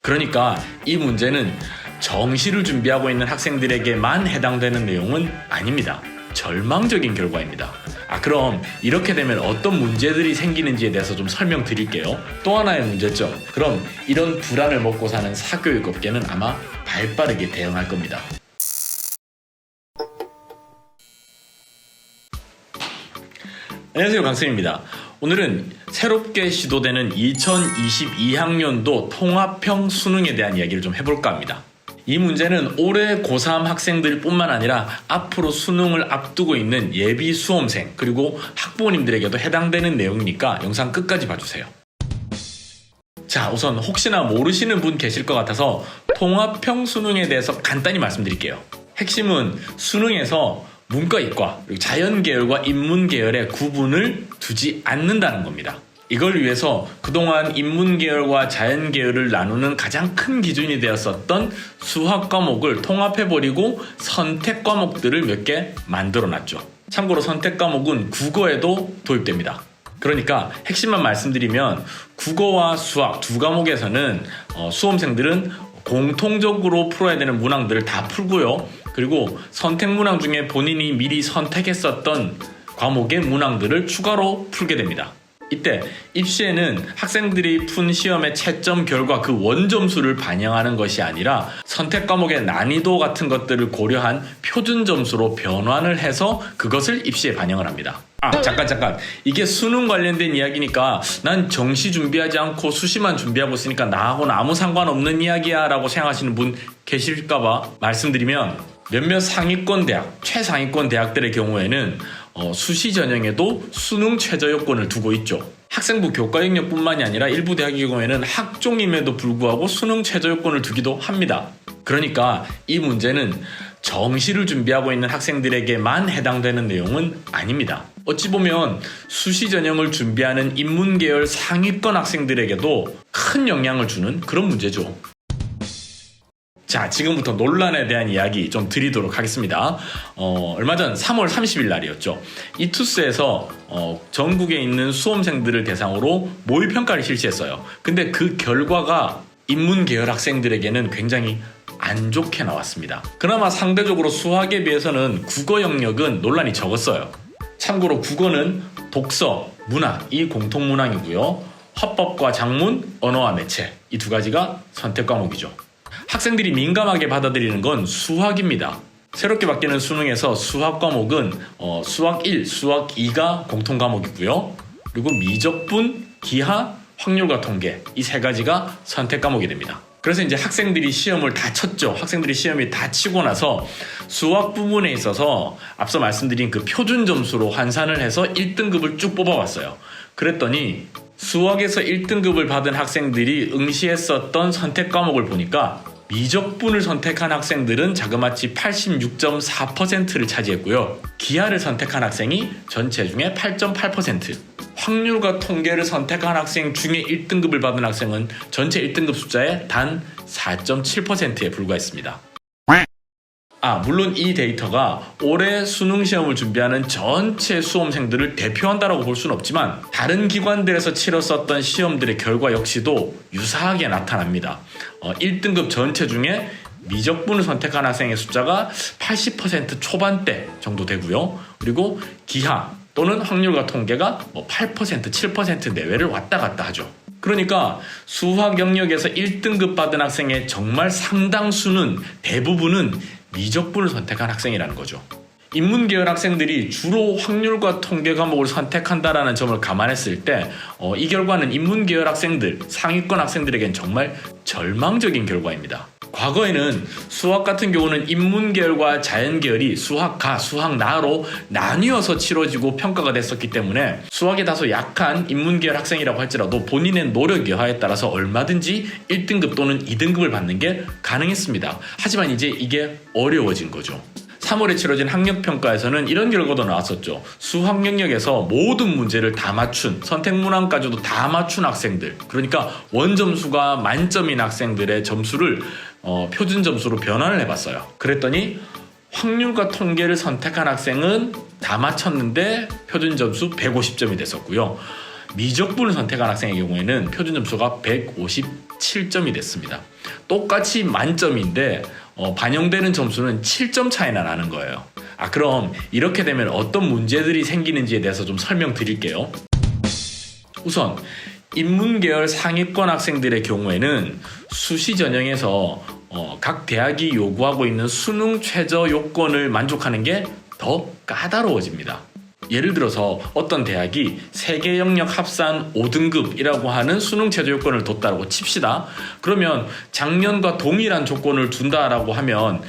그러니까 이 문제는 정시를 준비하고 있는 학생들에게만 해당되는 내용은 아닙니다. 절망적인 결과입니다. 그럼 이렇게 되면 어떤 문제들이 생기는지에 대해서 좀 설명드릴게요. 또 하나의 문제점. 그럼 이런 불안을 먹고 사는 사교육업계는 아마 발빠르게 대응할 겁니다. 안녕하세요, 강쌤입니다. 오늘은 새롭게 시도되는 2022학년도 통합형 수능에 대한 이야기를 좀 해볼까 합니다. 이 문제는 올해 고3 학생들 뿐만 아니라 앞으로 수능을 앞두고 있는 예비 수험생 그리고 학부모님들에게도 해당되는 내용이니까 영상 끝까지 봐주세요. 자, 우선 혹시나 모르시는 분 계실 것 같아서 통합형 수능에 대해서 간단히 말씀드릴게요. 핵심은 수능에서 문과, 이과, 그리고 자연계열과 인문계열의 구분을 두지 않는다는 겁니다. 이걸 위해서 그동안 인문계열과 자연계열을 나누는 가장 큰 기준이 되었었던 수학 과목을 통합해버리고 선택 과목들을 몇 개 만들어놨죠. 참고로 선택 과목은 국어에도 도입됩니다. 그러니까 핵심만 말씀드리면 국어와 수학 두 과목에서는 수험생들은 공통적으로 풀어야 되는 문항들을 다 풀고요. 그리고 선택 문항 중에 본인이 미리 선택했었던 과목의 문항들을 추가로 풀게 됩니다. 이때 입시에는 학생들이 푼 시험의 채점 결과 그 원점수를 반영하는 것이 아니라 선택 과목의 난이도 같은 것들을 고려한 표준 점수로 변환을 해서 그것을 입시에 반영을 합니다. 잠깐. 이게 수능 관련된 이야기니까 난 정시 준비하지 않고 수시만 준비하고 있으니까 나하고는 아무 상관없는 이야기야 라고 생각하시는 분 계실까봐 말씀드리면 몇몇 상위권 대학, 최상위권 대학들의 경우에는 수시 전형에도 수능 최저 요건을 두고 있죠. 학생부 교과 영역뿐만이 아니라 일부 대학의 경우에는 학종임에도 불구하고 수능 최저 요건을 두기도 합니다. 그러니까 이 문제는 정시를 준비하고 있는 학생들에게만 해당되는 내용은 아닙니다. 어찌 보면 수시 전형을 준비하는 인문계열 상위권 학생들에게도 큰 영향을 주는 그런 문제죠. 자, 지금부터 논란에 대한 이야기 좀 드리도록 하겠습니다. 얼마 전 3월 30일 날이었죠. 이투스에서 전국에 있는 수험생들을 대상으로 모의평가를 실시했어요. 근데 그 결과가 인문계열 학생들에게는 굉장히 안 좋게 나왔습니다. 그나마 상대적으로 수학에 비해서는 국어 영역은 논란이 적었어요. 참고로 국어는 독서, 문학, 이 공통문항이고요. 화법과 작문, 언어와 매체, 이 두 가지가 선택 과목이죠. 학생들이 민감하게 받아들이는 건 수학입니다. 새롭게 바뀌는 수능에서 수학 과목은 수학 1, 수학 2가 공통 과목이고요. 그리고 미적분, 기하, 확률과 통계 이 세 가지가 선택 과목이 됩니다. 그래서 이제 학생들이 시험을 다 쳤죠. 학생들이 시험이 다 치고 나서 수학 부분에 있어서 앞서 말씀드린 그 표준 점수로 환산을 해서 1등급을 쭉 뽑아왔어요. 그랬더니 수학에서 1등급을 받은 학생들이 응시했었던 선택 과목을 보니까 미적분을 선택한 학생들은 자그마치 86.4%를 차지했고요. 기하를 선택한 학생이 전체 중에 8.8%, 확률과 통계를 선택한 학생 중에 1등급을 받은 학생은 전체 1등급 숫자의 단 4.7%에 불과했습니다. 물론 이 데이터가 올해 수능 시험을 준비하는 전체 수험생들을 대표한다라고 볼 수는 없지만 다른 기관들에서 치렀었던 시험들의 결과 역시도 유사하게 나타납니다. 1등급 전체 중에 미적분을 선택한 학생의 숫자가 80% 초반대 정도 되고요. 그리고 기하 또는 확률과 통계가 8%, 7% 내외를 왔다 갔다 하죠. 그러니까 수학 영역에서 1등급 받은 학생의 정말 상당수는, 대부분은 미적분을 선택한 학생이라는 거죠. 인문계열 학생들이 주로 확률과 통계 과목을 선택한다라는 점을 감안했을 때 이 결과는 인문계열 학생들, 상위권 학생들에겐 정말 절망적인 결과입니다. 과거에는 수학 같은 경우는 인문계열과 자연계열이 수학가, 수학나로 나뉘어서 치러지고 평가가 됐었기 때문에 수학에 다소 약한 인문계열 학생이라고 할지라도 본인의 노력 여하에 따라서 얼마든지 1등급 또는 2등급을 받는 게 가능했습니다. 하지만 이제 이게 어려워진 거죠. 3월에 치러진 학력평가에서는 이런 결과도 나왔었죠. 수학 영역에서 모든 문제를 다 맞춘, 선택 문항까지도 다 맞춘 학생들, 그러니까 원점수가 만점인 학생들의 점수를 표준 점수로 변환을 해봤어요. 그랬더니 확률과 통계를 선택한 학생은 다 맞췄는데 표준 점수 150점이 됐었고요. 미적분을 선택한 학생의 경우에는 표준 점수가 7점이 됐습니다. 똑같이 만점인데 반영되는 점수는 7점 차이나 나는 거예요. 그럼 이렇게 되면 어떤 문제들이 생기는지에 대해서 좀 설명드릴게요. 우선 인문계열 상위권 학생들의 경우에는 수시 전형에서 각 대학이 요구하고 있는 수능 최저 요건을 만족하는 게 더 까다로워집니다. 예를 들어서 어떤 대학이 세계 영역 합산 5등급이라고 하는 수능 최저 요건을 뒀다고 칩시다. 그러면 작년과 동일한 조건을 둔다라고 하면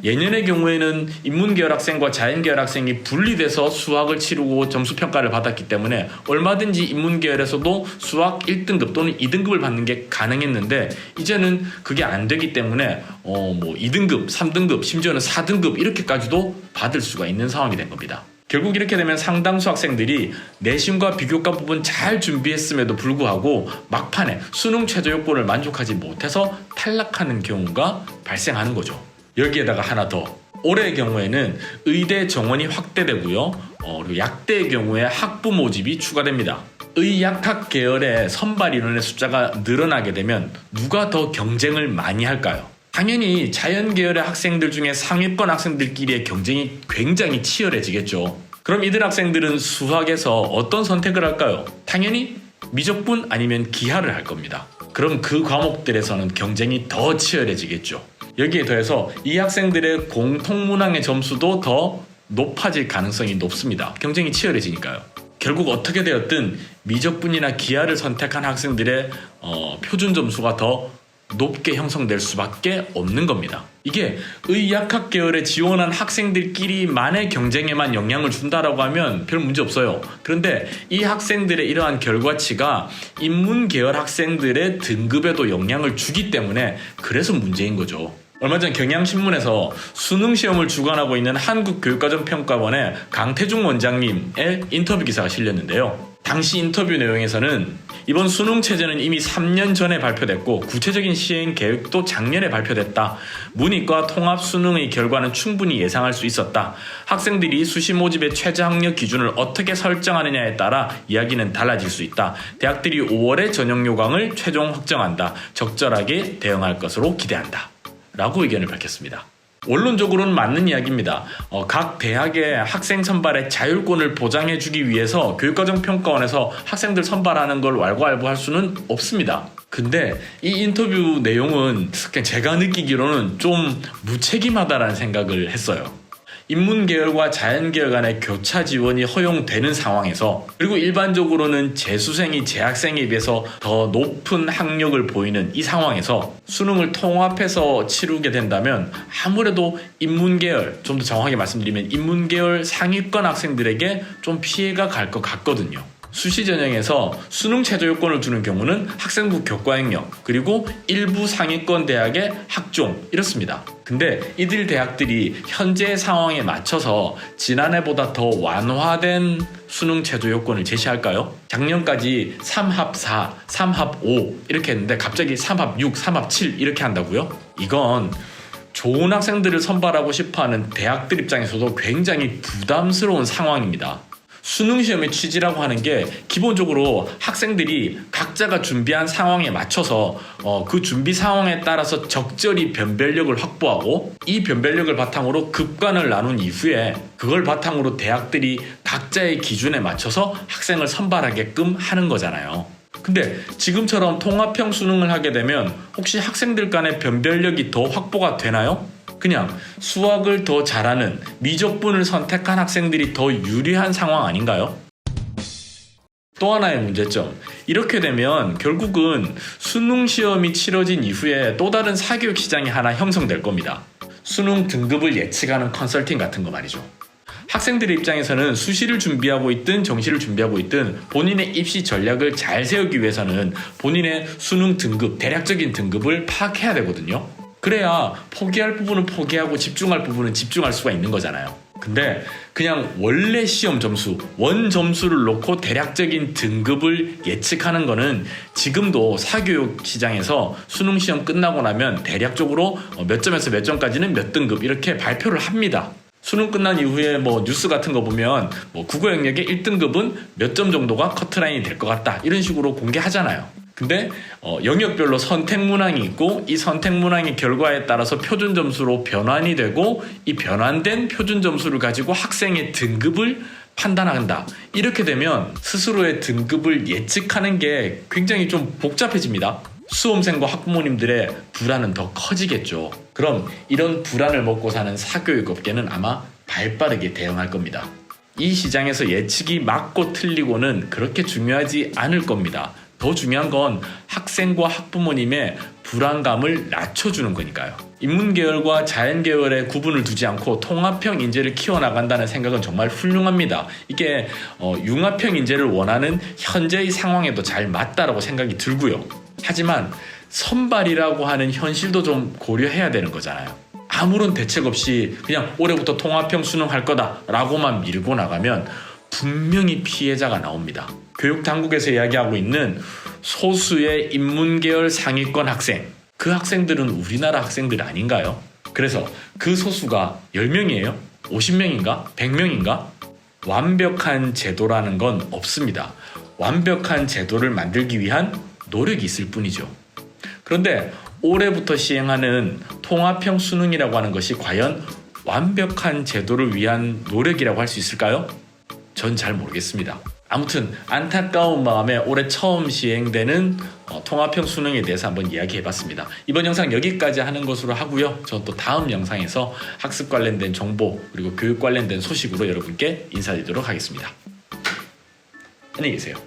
예년의 경우에는 인문계열 학생과 자연계열 학생이 분리돼서 수학을 치르고 점수 평가를 받았기 때문에 얼마든지 인문계열에서도 수학 1등급 또는 2등급을 받는 게 가능했는데 이제는 그게 안 되기 때문에 2등급, 3등급, 심지어는 4등급 이렇게까지도 받을 수가 있는 상황이 된 겁니다. 결국 이렇게 되면 상당수 학생들이 내신과 비교과 부분 잘 준비했음에도 불구하고 막판에 수능 최저 요건을 만족하지 못해서 탈락하는 경우가 발생하는 거죠. 여기에다가 하나 더, 올해의 경우에는 의대 정원이 확대되고요. 그리고 약대의 경우에 학부 모집이 추가됩니다. 의약학 계열의 선발 인원의 숫자가 늘어나게 되면 누가 더 경쟁을 많이 할까요? 당연히 자연계열의 학생들 중에 상위권 학생들끼리의 경쟁이 굉장히 치열해지겠죠. 그럼 이들 학생들은 수학에서 어떤 선택을 할까요? 당연히 미적분 아니면 기하를 할 겁니다. 그럼 그 과목들에서는 경쟁이 더 치열해지겠죠. 여기에 더해서 이 학생들의 공통문항의 점수도 더 높아질 가능성이 높습니다. 경쟁이 치열해지니까요. 결국 어떻게 되었든 미적분이나 기하를 선택한 학생들의 표준 점수가 더 높게 형성될 수밖에 없는 겁니다. 이게 의약학 계열에 지원한 학생들끼리만의 경쟁에만 영향을 준다라고 하면 별 문제 없어요. 그런데 이 학생들의 이러한 결과치가 인문계열 학생들의 등급에도 영향을 주기 때문에 그래서 문제인 거죠. 얼마 전 경향신문에서 수능시험을 주관하고 있는 한국교육과정평가원의 강태중 원장님의 인터뷰 기사가 실렸는데요. 당시 인터뷰 내용에서는 이번 수능 체제는 이미 3년 전에 발표됐고 구체적인 시행 계획도 작년에 발표됐다. 문이과 통합 수능의 결과는 충분히 예상할 수 있었다. 학생들이 수시 모집의 최저 학력 기준을 어떻게 설정하느냐에 따라 이야기는 달라질 수 있다. 대학들이 5월에 전형 요강을 최종 확정한다. 적절하게 대응할 것으로 기대한다. 라고 의견을 밝혔습니다. 원론적으로는 맞는 이야기입니다. 각 대학의 학생 선발의 자율권을 보장해주기 위해서 교육과정평가원에서 학생들 선발하는 걸 왈가왈부할 수는 없습니다. 근데 이 인터뷰 내용은 그냥 제가 느끼기로는 좀 무책임하다라는 생각을 했어요. 인문계열과 자연계열 간의 교차 지원이 허용되는 상황에서, 그리고 일반적으로는 재수생이 재학생에 비해서 더 높은 학력을 보이는 이 상황에서 수능을 통합해서 치르게 된다면 아무래도 인문계열, 좀 더 정확하게 말씀드리면 인문계열 상위권 학생들에게 좀 피해가 갈 것 같거든요. 수시 전형에서 수능 최저 요건을 주는 경우는 학생부 교과학력, 그리고 일부 상위권 대학의 학종, 이렇습니다. 근데 이들 대학들이 현재 상황에 맞춰서 지난해보다 더 완화된 수능 최저 요건을 제시할까요? 작년까지 3합 4, 3합 5 이렇게 했는데 갑자기 3합 6, 3합 7 이렇게 한다고요? 이건 좋은 학생들을 선발하고 싶어하는 대학들 입장에서도 굉장히 부담스러운 상황입니다. 수능시험의 취지라고 하는 게 기본적으로 학생들이 각자가 준비한 상황에 맞춰서 그 준비 상황에 따라서 적절히 변별력을 확보하고, 이 변별력을 바탕으로 급관을 나눈 이후에 그걸 바탕으로 대학들이 각자의 기준에 맞춰서 학생을 선발하게끔 하는 거잖아요. 근데 지금처럼 통합형 수능을 하게 되면 혹시 학생들 간의 변별력이 더 확보가 되나요? 그냥 수학을 더 잘하는 미적분을 선택한 학생들이 더 유리한 상황 아닌가요? 또 하나의 문제점. 이렇게 되면 결국은 수능 시험이 치러진 이후에 또 다른 사교육 시장이 하나 형성될 겁니다. 수능 등급을 예측하는 컨설팅 같은 거 말이죠. 학생들의 입장에서는 수시를 준비하고 있든 정시를 준비하고 있든 본인의 입시 전략을 잘 세우기 위해서는 본인의 수능 등급, 대략적인 등급을 파악해야 되거든요. 그래야 포기할 부분은 포기하고 집중할 부분은 집중할 수가 있는 거잖아요. 근데 그냥 원래 시험 점수, 원 점수를 놓고 대략적인 등급을 예측하는 거는 지금도 사교육 시장에서 수능 시험 끝나고 나면 대략적으로 몇 점에서 몇 점까지는 몇 등급 이렇게 발표를 합니다. 수능 끝난 이후에 뉴스 같은 거 보면 국어 영역의 1등급은 몇 점 정도가 커트라인이 될 것 같다 이런 식으로 공개하잖아요. 근데 영역별로 선택 문항이 있고 이 선택 문항의 결과에 따라서 표준 점수로 변환이 되고 이 변환된 표준 점수를 가지고 학생의 등급을 판단한다. 이렇게 되면 스스로의 등급을 예측하는 게 굉장히 좀 복잡해집니다. 수험생과 학부모님들의 불안은 더 커지겠죠. 그럼 이런 불안을 먹고 사는 사교육업계는 아마 발빠르게 대응할 겁니다. 이 시장에서 예측이 맞고 틀리고는 그렇게 중요하지 않을 겁니다. 더 중요한 건 학생과 학부모님의 불안감을 낮춰주는 거니까요. 인문계열과 자연계열의 구분을 두지 않고 통합형 인재를 키워나간다는 생각은 정말 훌륭합니다. 이게 융합형 인재를 원하는 현재의 상황에도 잘 맞다라고 생각이 들고요. 하지만 선발이라고 하는 현실도 좀 고려해야 되는 거잖아요. 아무런 대책 없이 그냥 올해부터 통합형 수능할 거다라고만 밀고 나가면 분명히 피해자가 나옵니다. 교육당국에서 이야기하고 있는 소수의 인문계열 상위권 학생, 그 학생들은 우리나라 학생들 아닌가요? 그래서 그 소수가 10명이에요? 50명인가? 100명인가? 완벽한 제도라는 건 없습니다. 완벽한 제도를 만들기 위한 노력이 있을 뿐이죠. 그런데 올해부터 시행하는 통합형 수능이라고 하는 것이 과연 완벽한 제도를 위한 노력이라고 할 수 있을까요? 전 잘 모르겠습니다. 아무튼 안타까운 마음에 올해 처음 시행되는 통합형 수능에 대해서 한번 이야기해봤습니다. 이번 영상 여기까지 하는 것으로 하고요. 저 또 다음 영상에서 학습 관련된 정보 그리고 교육 관련된 소식으로 여러분께 인사드리도록 하겠습니다. 안녕히 계세요.